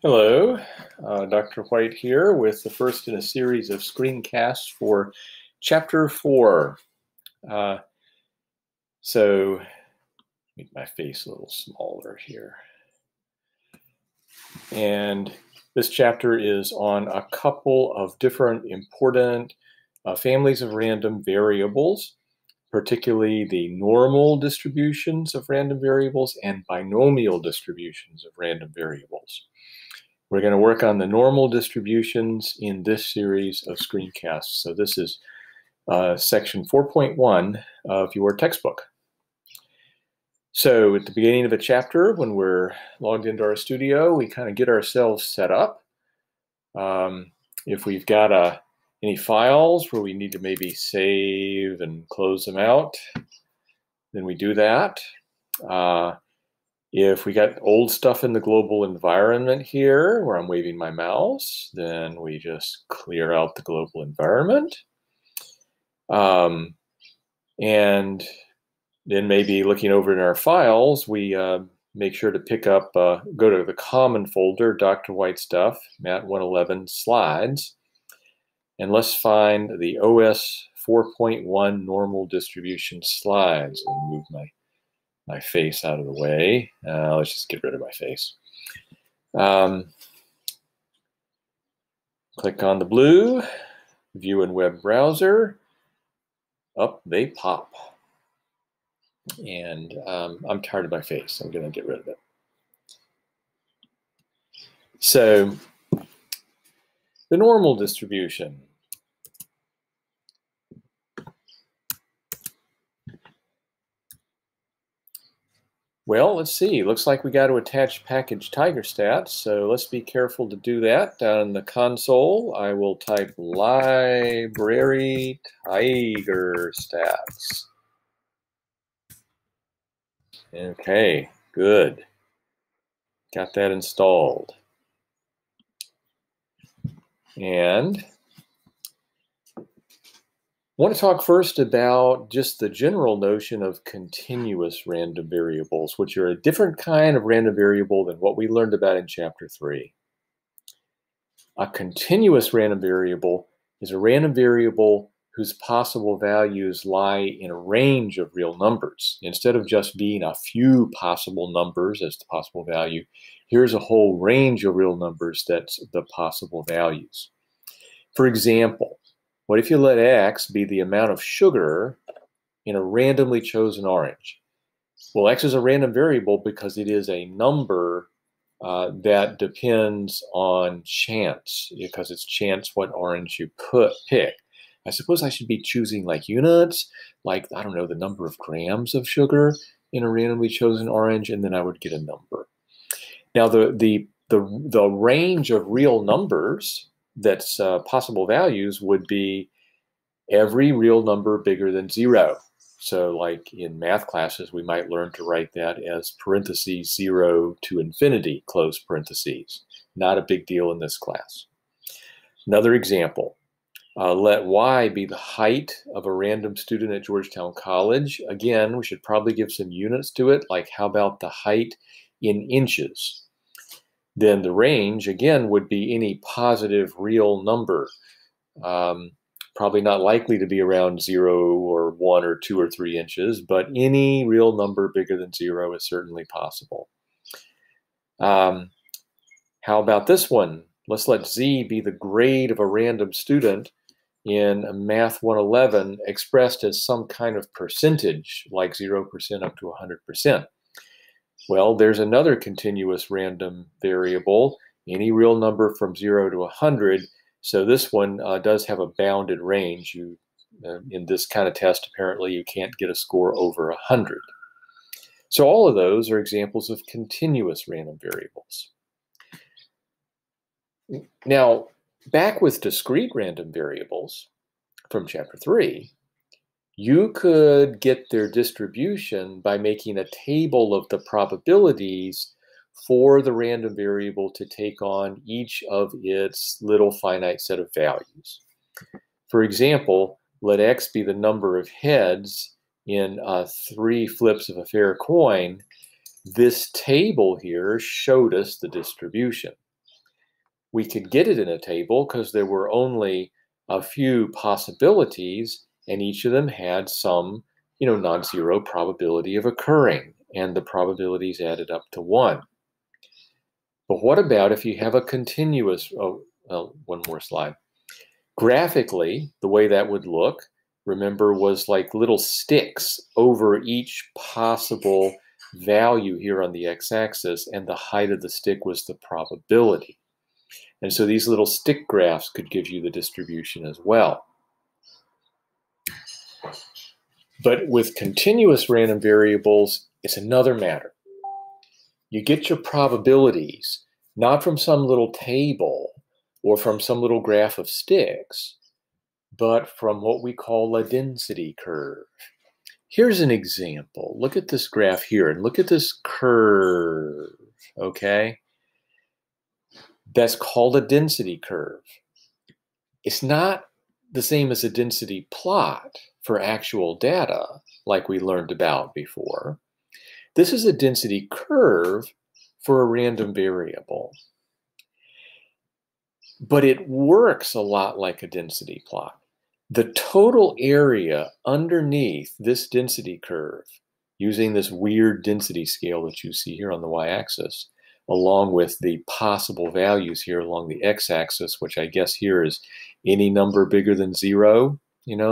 Hello, Dr. White here with the first in a series of screencasts for Chapter 4. So, make my face a little smaller here. And this chapter is on a couple of different important families of random variables, particularly the normal distributions of random variables and binomial distributions of random variables. We're going to work on the normal distributions in this series of screencasts. So this is section 4.1 of your textbook. So at the beginning of a chapter, when we're logged into our studio, we kind of get ourselves set up. If we've got any files where we need to maybe save and close them out, then we do that. If we got old stuff in the global environment here, where I'm waving my mouse, then we just clear out the global environment. And then maybe looking over in our files, we make sure to pick up, go to the common folder, Dr. White stuff, Mat 111 slides, and let's find the OS 4.1 normal distribution slides. Let me move my face out of the way. Let's just get rid of my face. Click on the blue, view in web browser. Up they pop. And I'm tired of my face. I'm going to get rid of it. So the normal distribution. Well, let's see. Looks like we got to attach package tigerstats, so let's be careful to do that. Down in the console, I will type library tigerstats. Okay, good. Got that installed. And I want to talk first about just the general notion of continuous random variables, which are a different kind of random variable than what we learned about in Chapter 3. A continuous random variable is a random variable whose possible values lie in a range of real numbers. Instead of just being a few possible numbers as the possible value, here's a whole range of real numbers that's the possible values. For example, what if you let x be the amount of sugar in a randomly chosen orange? Well, x is a random variable because it is a number that depends on chance, because it's chance what orange you pick. I suppose I should be choosing like units, like, I don't know, the number of grams of sugar in a randomly chosen orange, and then I would get a number. Now, the range of real numbers that's possible values would be every real number bigger than 0. So like in math classes, we might learn to write that as parentheses 0 to infinity, close parentheses. Not a big deal in this class. Another example, let y be the height of a random student at Georgetown College. Again, we should probably give some units to it, like how about the height in inches? Then the range, again, would be any positive real number. Probably not likely to be around 0 or 1 or 2 or 3 inches, but any real number bigger than 0 is certainly possible. How about this one? Let's let z be the grade of a random student in Math 111 expressed as some kind of percentage, like 0% up to 100%. Well, there's another continuous random variable, any real number from 0 to 100. So this one does have a bounded range. In this kind of test, apparently, you can't get a score over 100. So all of those are examples of continuous random variables. Now, back with discrete random variables from Chapter 3, you could get their distribution by making a table of the probabilities for the random variable to take on each of its little finite set of values. For example, let x be the number of heads in 3 flips of a fair coin. This table here showed us the distribution. we could get it in a table because there were only a few possibilities, and each of them had some, non-zero probability of occurring, and the probabilities added up to 1. But what about if you have a continuous, one more slide. Graphically, the way that would look, remember, was like little sticks over each possible value here on the x-axis, and the height of the stick was the probability. And so these little stick graphs could give you the distribution as well. But with continuous random variables, it's another matter. You get your probabilities not from some little table or from some little graph of sticks, but from what we call a density curve. Here's an example. Look at this graph here and look at this curve, okay? That's called a density curve. It's not the same as a density plot for actual data like we learned about before. This is a density curve for a random variable. But it works a lot like a density plot. The total area underneath this density curve, using this weird density scale that you see here on the y-axis, along with the possible values here along the x-axis, which I guess here is any number bigger than 0,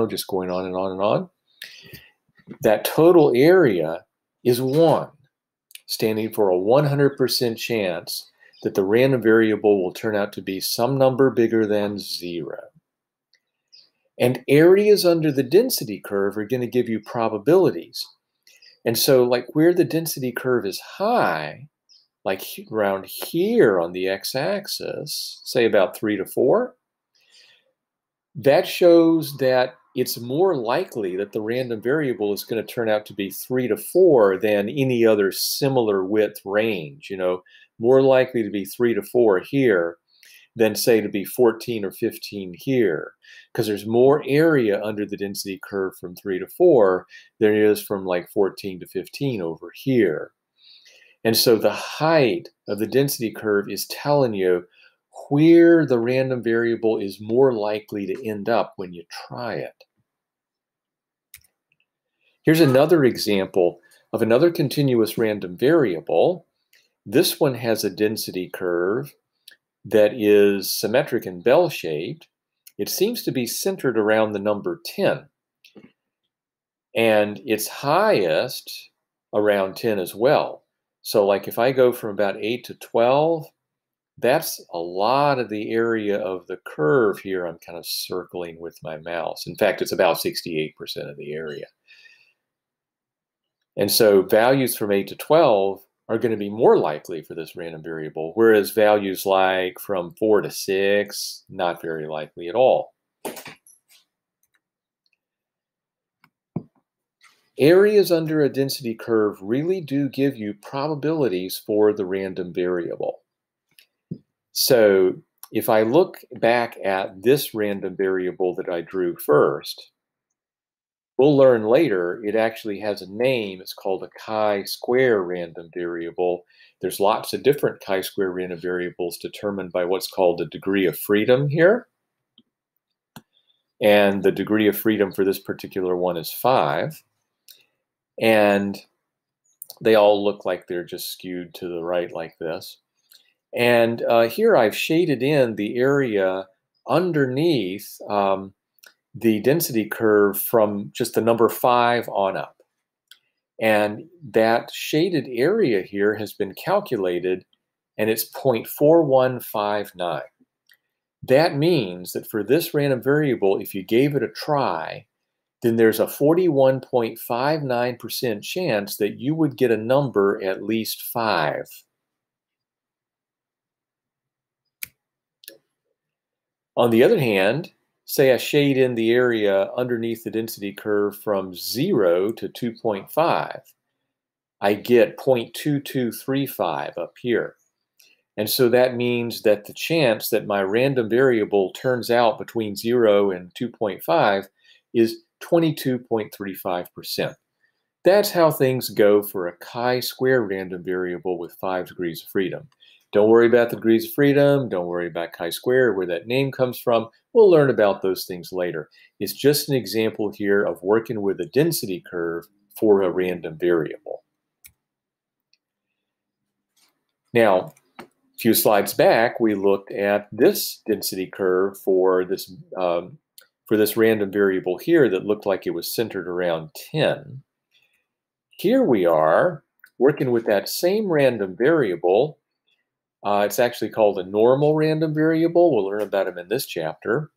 just going on and on and on. That total area is 1, standing for a 100% chance that the random variable will turn out to be some number bigger than 0. And areas under the density curve are going to give you probabilities. And so like where the density curve is high, like around here on the x-axis, say about 3 to 4, that shows that it's more likely that the random variable is going to turn out to be 3 to 4 than any other similar width range, more likely to be 3 to 4 here than say to be 14 or 15 here, because there's more area under the density curve from 3 to 4 than there is from like 14 to 15 over here. And so the height of the density curve is telling you where the random variable is more likely to end up when you try it. Here's another example of another continuous random variable. This one has a density curve that is symmetric and bell-shaped. It seems to be centered around the number 10. And it's highest around 10 as well. So like if I go from about 8 to 12, that's a lot of the area of the curve here I'm kind of circling with my mouse. In fact, it's about 68% of the area. And so values from 8 to 12 are going to be more likely for this random variable, whereas values like from 4 to 6, not very likely at all. Areas under a density curve really do give you probabilities for the random variable. So if I look back at this random variable that I drew first, we'll learn later it actually has a name. It's called a chi-square random variable. There's lots of different chi-square random variables determined by what's called the degree of freedom here. And the degree of freedom for this particular one is 5. And they all look like they're just skewed to the right like this. And here I've shaded in the area underneath the density curve from just the number 5 on up. And that shaded area here has been calculated, and it's 0.4159. That means that for this random variable, if you gave it a try, then there's a 41.59% chance that you would get a number at least 5. On the other hand, say I shade in the area underneath the density curve from 0 to 2.5, I get 0.2235 up here. And so that means that the chance that my random variable turns out between 0 and 2.5 is 22.35%. That's how things go for a chi-square random variable with 5 degrees of freedom. Don't worry about the degrees of freedom. Don't worry about chi-square, where that name comes from. We'll learn about those things later. It's just an example here of working with a density curve for a random variable. Now, a few slides back, we looked at this density curve for this random variable here that looked like it was centered around 10. Here we are working with that same random variable. It's actually called a normal random variable. We'll learn about them in this chapter.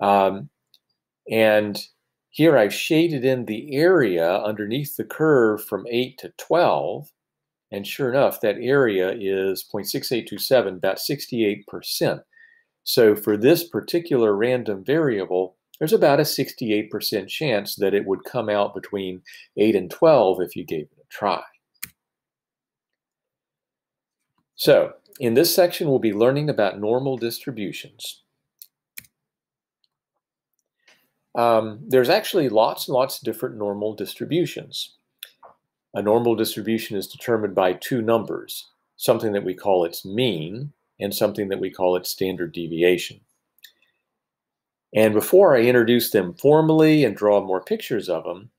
And here I've shaded in the area underneath the curve from 8 to 12. And sure enough, that area is 0.6827, about 68%. So for this particular random variable, there's about a 68% chance that it would come out between 8 and 12 if you gave it a try. So in this section, we'll be learning about normal distributions. There's actually lots and lots of different normal distributions. A normal distribution is determined by two numbers, something that we call its mean and something that we call its standard deviation. And before I introduce them formally and draw more pictures of them,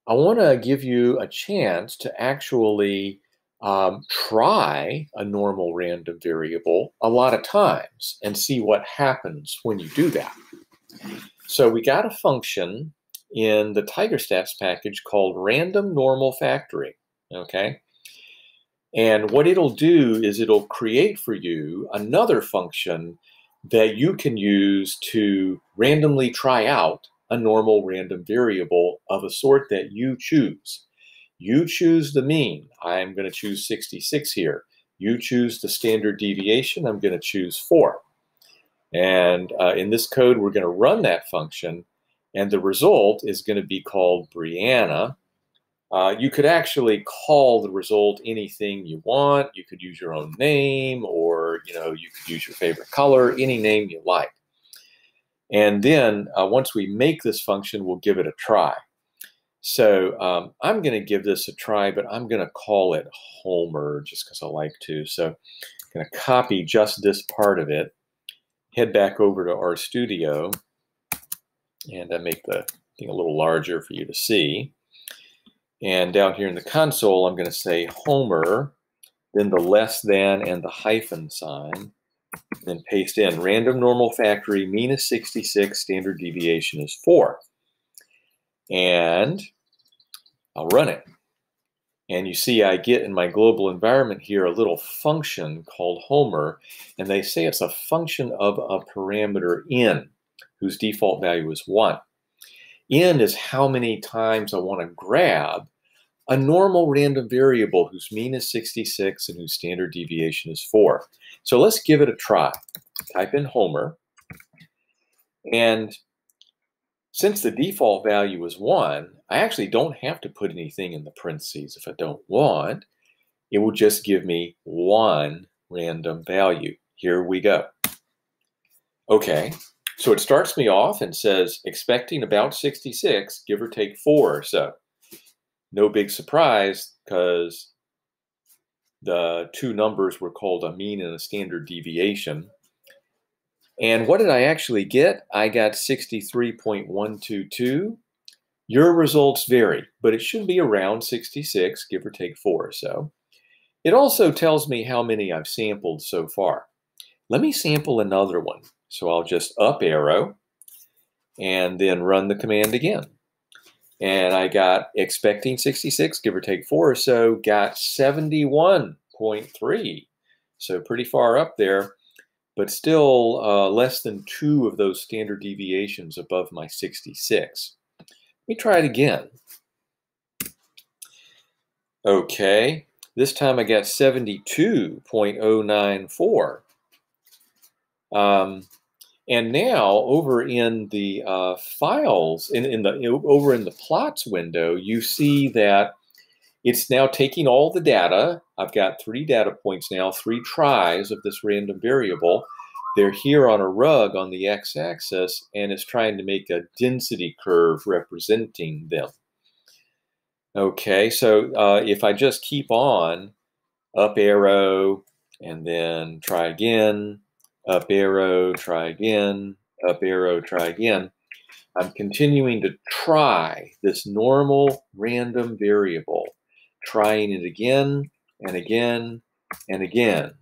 I want to give you a chance to actually try a normal random variable a lot of times and see what happens when you do that. So we got a function in the TigerStats package called random normal factoring, okay? And what it'll do is it'll create for you another function that you can use to randomly try out a normal random variable of a sort that you choose. You choose the mean. I'm going to choose 66 here. You choose the standard deviation. I'm going to choose 4. And in this code, we're going to run that function, and the result is going to be called Brianna. You could actually call the result anything you want. You could use your own name, or you could use your favorite color, any name you like. And then once we make this function, we'll give it a try. So I'm going to give this a try, but I'm going to call it Homer just because I like to. So I'm going to copy just this part of it, head back over to RStudio, and make the thing a little larger for you to see. And down here in the console, I'm going to say Homer, then the less than and the hyphen sign, then paste in random normal factory, mean is 66, standard deviation is 4. And I'll run it. And you see I get in my global environment here a little function called Homer, and they say it's a function of a parameter n, whose default value is 1. N is how many times I want to grab a normal random variable whose mean is 66 and whose standard deviation is 4. So let's give it a try. Type in Homer, and since the default value is 1, I actually don't have to put anything in the parentheses if I don't want. It will just give me one random value. Here we go. Okay, so it starts me off and says expecting about 66, give or take 4 or so. No big surprise, because the two numbers were called a mean and a standard deviation. And what did I actually get? I got 63.122. Your results vary, but it should be around 66, give or take 4 or so. It also tells me how many I've sampled so far. Let me sample another one. So I'll just up arrow and then run the command again. And I got expecting 66, give or take 4 or so, got 71.3. So pretty far up there, but still less than 2 of those standard deviations above my 66. Let me try it again. Okay, this time I got 72.094. And now over in the files, over in the plots window, you see that it's now taking all the data. I've got 3 data points now, 3 tries of this random variable. They're here on a rug on the x-axis, and it's trying to make a density curve representing them. Okay, so if I just keep on, up arrow, and then try again, up arrow, try again, up arrow, try again. I'm continuing to try this normal random variable, trying it again and again and again.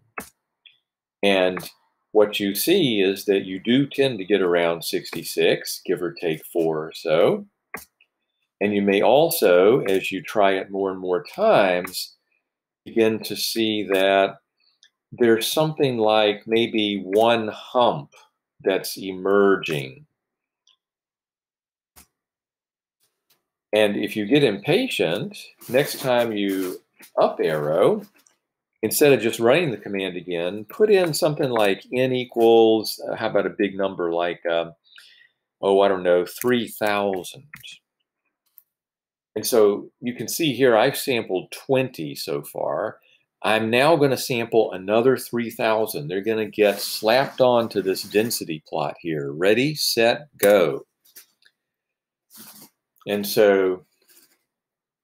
And what you see is that you do tend to get around 66, give or take 4 or so. And you may also, as you try it more and more times, begin to see that there's something like maybe one hump that's emerging. And if you get impatient, next time you up arrow, instead of just running the command again, put in something like n equals, how about a big number like, oh, I don't know, 3,000. And so you can see here, I've sampled 20 so far. I'm now going to sample another 3,000. They're going to get slapped onto this density plot here. Ready, set, go. And so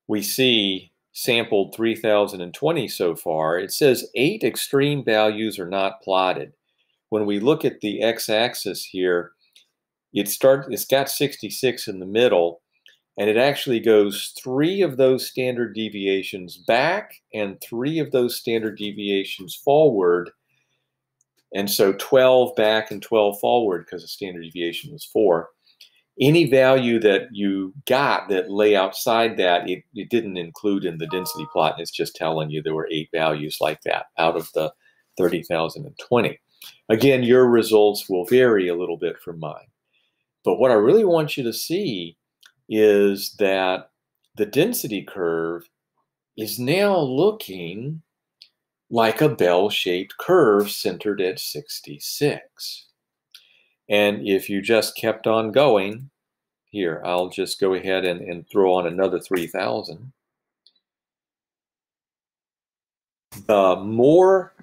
we see sampled 3,020 so far. It says 8 extreme values are not plotted. When we look at the x-axis here, it's got 66 in the middle, and it actually goes 3 of those standard deviations back and 3 of those standard deviations forward. And so 12 back and 12 forward because the standard deviation was 4. Any value that you got that lay outside that, it didn't include in the density plot. And it's just telling you there were 8 values like that out of the 30,020. Again, your results will vary a little bit from mine. But what I really want you to see is that the density curve is now looking like a bell-shaped curve centered at 66. And if you just kept on going, here, I'll just go ahead and throw on another 3,000. The more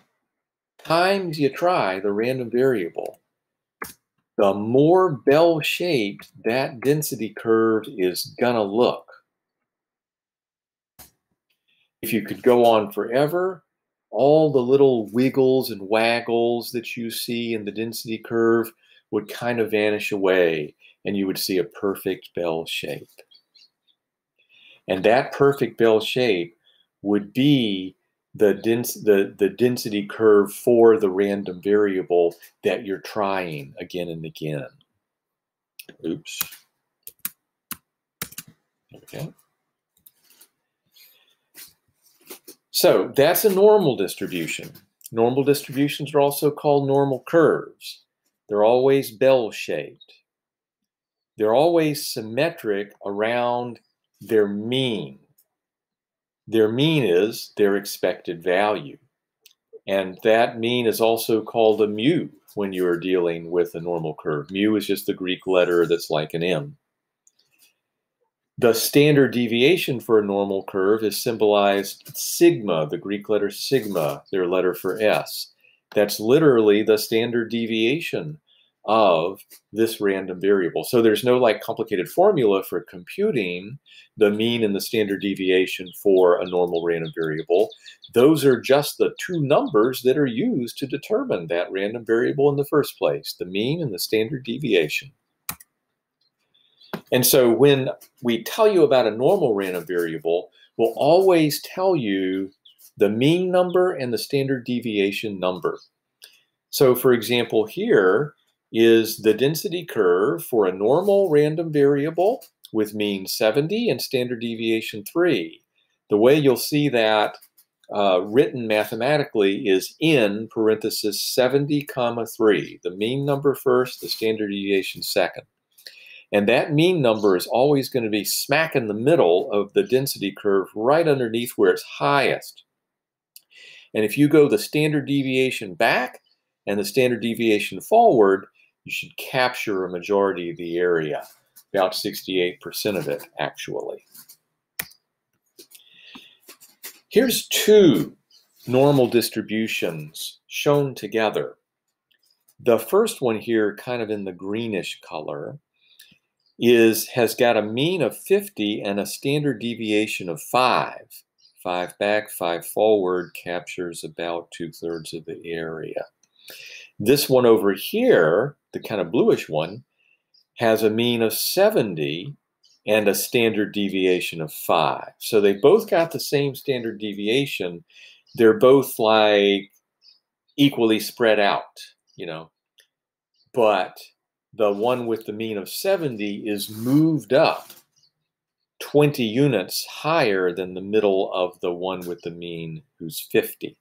times you try the random variable, the more bell-shaped that density curve is gonna look. If you could go on forever, all the little wiggles and waggles that you see in the density curve would kind of vanish away, and you would see a perfect bell shape. And that perfect bell shape would be the density curve for the random variable that you're trying again and again. Oops. Okay. So that's a normal distribution. Normal distributions are also called normal curves. They're always bell-shaped. They're always symmetric around their mean. Their mean is their expected value. And that mean is also called a mu when you are dealing with a normal curve. Mu is just the Greek letter that's like an M. The standard deviation for a normal curve is symbolized sigma, the Greek letter sigma, their letter for S. That's literally the standard deviation of this random variable. So there's no like complicated formula for computing the mean and the standard deviation for a normal random variable. Those are just the 2 numbers that are used to determine that random variable in the first place, the mean and the standard deviation. And so when we tell you about a normal random variable, we'll always tell you the mean number and the standard deviation number. So for example, here is the density curve for a normal random variable with mean 70 and standard deviation 3. The way you'll see that written mathematically is in parenthesis 70, 3. The mean number first, the standard deviation second. And that mean number is always going to be smack in the middle of the density curve, right underneath where it's highest. And if you go the standard deviation back and the standard deviation forward, you should capture a majority of the area, about 68% of it, actually. Here's 2 normal distributions shown together. The first one here, kind of in the greenish color, has got a mean of 50 and a standard deviation of 5. 5 back, 5 forward captures about 2/3 of the area. This one over here, the kind of bluish one, has a mean of 70 and a standard deviation of 5. So they both got the same standard deviation. They're both like equally spread out, you know. But the one with the mean of 70 is moved up 20 units higher than the middle of the one with the mean who's 50.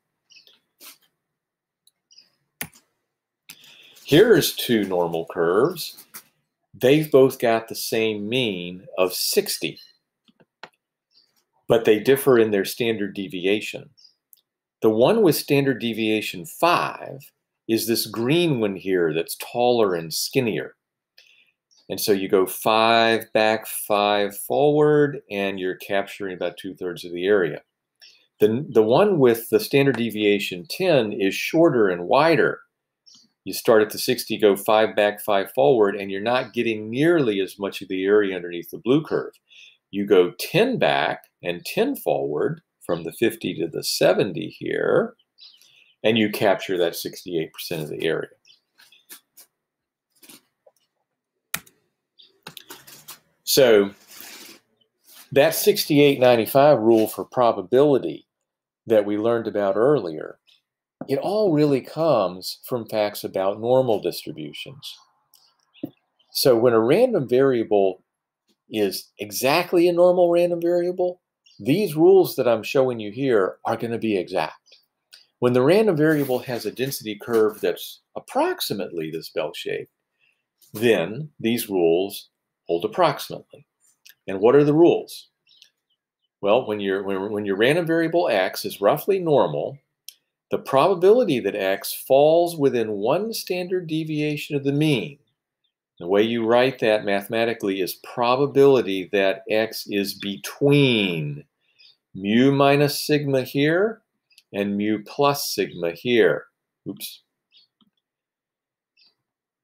Here's two normal curves. They've both got the same mean of 60, but they differ in their standard deviation. The one with standard deviation 5 is this green one here that's taller and skinnier. And so you go 5 back, 5 forward, and you're capturing about 2/3 of the area. The one with the standard deviation 10 is shorter and wider. You start at the 60, go 5 back, 5 forward, and you're not getting nearly as much of the area underneath the blue curve. You go 10 back and 10 forward from the 50 to the 70 here, and you capture that 68% of the area. So that 68-95 rule for probability that we learned about earlier, it all really comes from facts about normal distributions. So when a random variable is exactly a normal random variable, these rules that I'm showing you here are going to be exact. When the random variable has a density curve that's approximately this bell shape, then these rules hold approximately. And what are the rules? Well, when your random variable x is roughly normal, the probability that x falls within one standard deviation of the mean, the way you write that mathematically is probability that x is between mu minus sigma here and mu plus sigma here. Oops.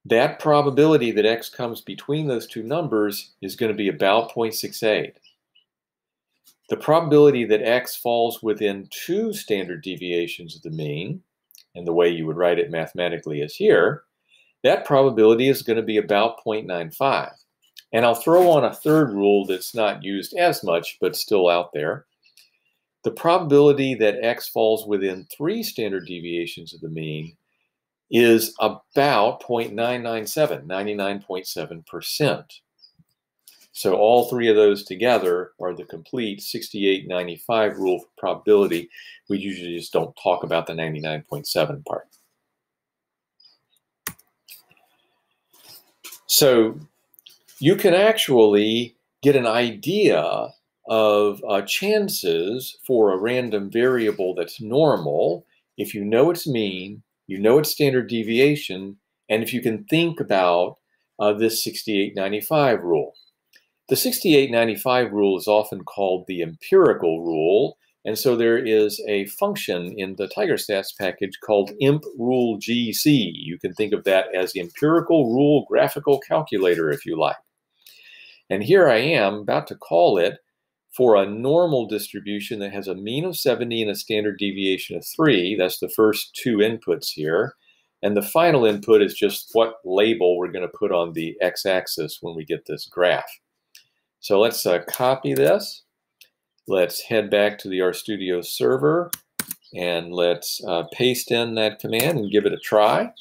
That probability that x comes between those two numbers is going to be about 0.68. The probability that x falls within two standard deviations of the mean, and the way you would write it mathematically is here, that probability is going to be about 0.95. And I'll throw on a third rule that's not used as much, but still out there. The probability that x falls within three standard deviations of the mean is about 0.997, 99.7%. So all three of those together are the complete 68-95 rule for probability. We usually just don't talk about the 99.7 part. So you can actually get an idea of chances for a random variable that's normal if you know its mean, you know its standard deviation, and if you can think about this 68-95 rule. The 68-95 rule is often called the empirical rule, and so there is a function in the TigerStats package called imp_rule_gc. You can think of that as the empirical rule graphical calculator if you like. And here I am about to call it for a normal distribution that has a mean of 70 and a standard deviation of 3. That's the first two inputs here. And the final input is just what label we're going to put on the x-axis when we get this graph. So let's copy this. Let's head back to the RStudio server and let's paste in that command and give it a try.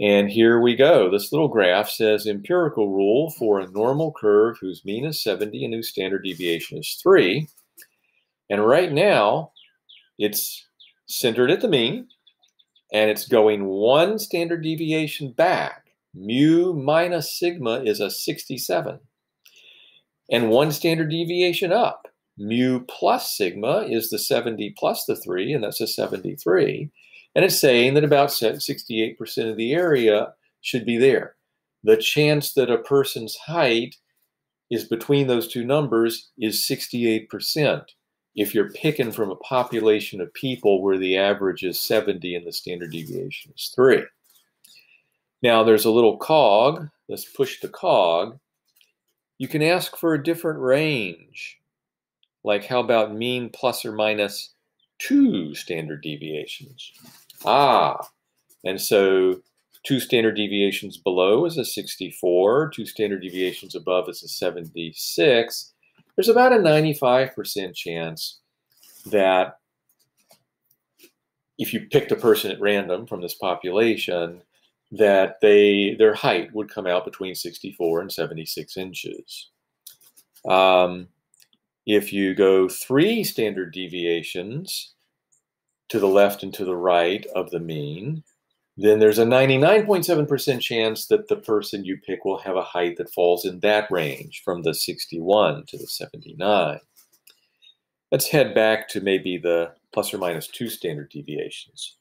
And here we go. This little graph says empirical rule for a normal curve whose mean is 70 and whose standard deviation is 3. And right now, it's centered at the mean, and it's going one standard deviation back. Mu minus sigma is a 67. And one standard deviation up. Mu plus sigma is the 70 plus the 3, and that's a 73. And it's saying that about 68% of the area should be there. The chance that a person's height is between those two numbers is 68% if you're picking from a population of people where the average is 70 and the standard deviation is 3. Now there's a little cog. Let's push the cog. You can ask for a different range. Like how about mean plus or minus 2 standard deviations? Ah, and so 2 standard deviations below is a 64, 2 standard deviations above is a 76. There's about a 95% chance that if you picked a person at random from this population, that their height would come out between 64 and 76 inches. If you go 3 standard deviations to the left and to the right of the mean, then there's a 99.7% chance that the person you pick will have a height that falls in that range from the 61 to the 79. Let's head back to maybe the plus or minus 2 standard deviations.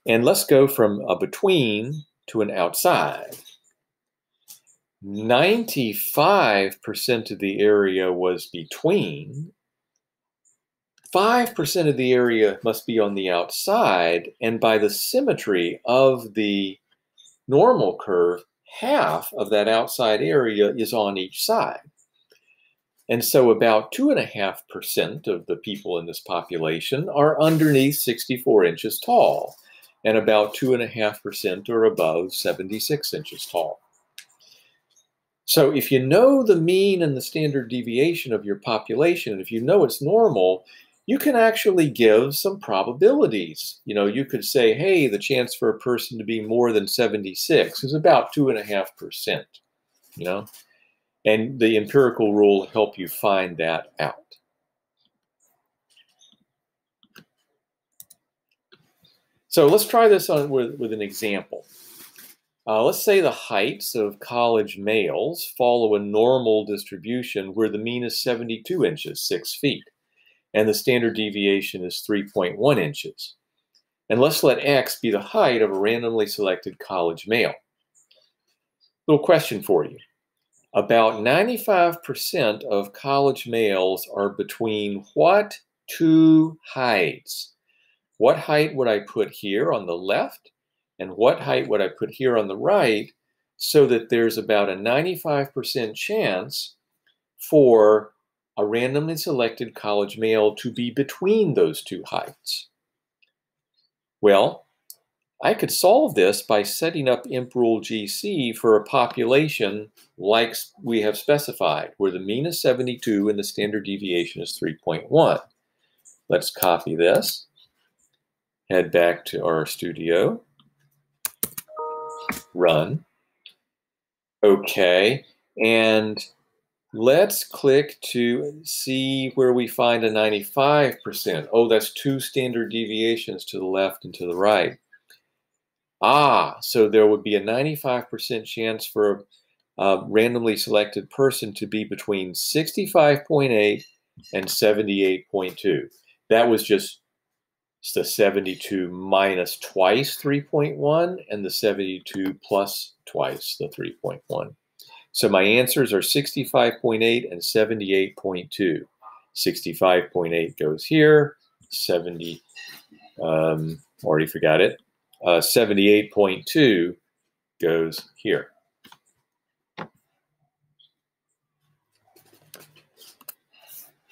And let's go from a between to an outside. 95% of the area was between. 5% of the area must be on the outside, and by the symmetry of the normal curve, half of that outside area is on each side. And so about 2.5% of the people in this population are underneath 64 inches tall, and about 2.5% are above 76 inches tall. So if you know the mean and the standard deviation of your population, and if you know it's normal, you can actually give some probabilities. You know, you could say, hey, the chance for a person to be more than 76 is about 2.5%, you know, and the empirical rule will help you find that out. So let's try this on with an example. Let's say the heights of college males follow a normal distribution where the mean is 72 inches, 6 feet. And the standard deviation is 3.1 inches. And let's let X be the height of a randomly selected college male. Little question for you. About 95% of college males are between what 2 heights? What height would I put here on the left? And what height would I put here on the right so that there's about a 95% chance for a randomly selected college male to be between those 2 heights? Well, I could solve this by setting up imp rule GC for a population like we have specified, where the mean is 72 and the standard deviation is 3.1. Let's copy this, head back to our studio, run. Okay, and let's click to see where we find a 95%. Oh, that's 2 standard deviations to the left and to the right. Ah, so there would be a 95% chance for a randomly selected person to be between 65.8 and 78.2. That was just the 72 minus twice 3.1 and the 72 plus twice the 3.1. So my answers are 65.8 and 78.2. 65.8 goes here, 70, already forgot it. 78.2 goes here.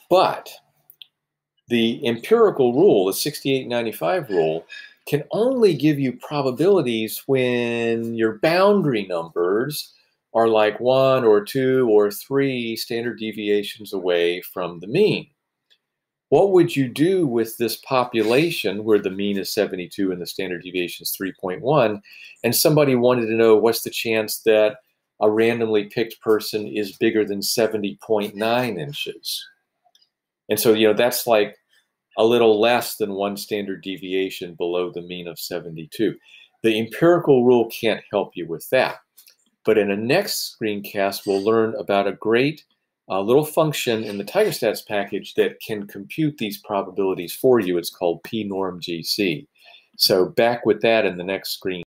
But the empirical rule, the 68-95 rule, can only give you probabilities when your boundary numbers are like 1 or 2 or 3 standard deviations away from the mean. What would you do with this population where the mean is 72 and the standard deviation is 3.1, and somebody wanted to know what's the chance that a randomly picked person is bigger than 70.9 inches? And so, you know, that's like a little less than 1 standard deviation below the mean of 72. The empirical rule can't help you with that. But in a next screencast, we'll learn about a great little function in the TigerStats package that can compute these probabilities for you. It's called pnormgc. So back with that in the next screen.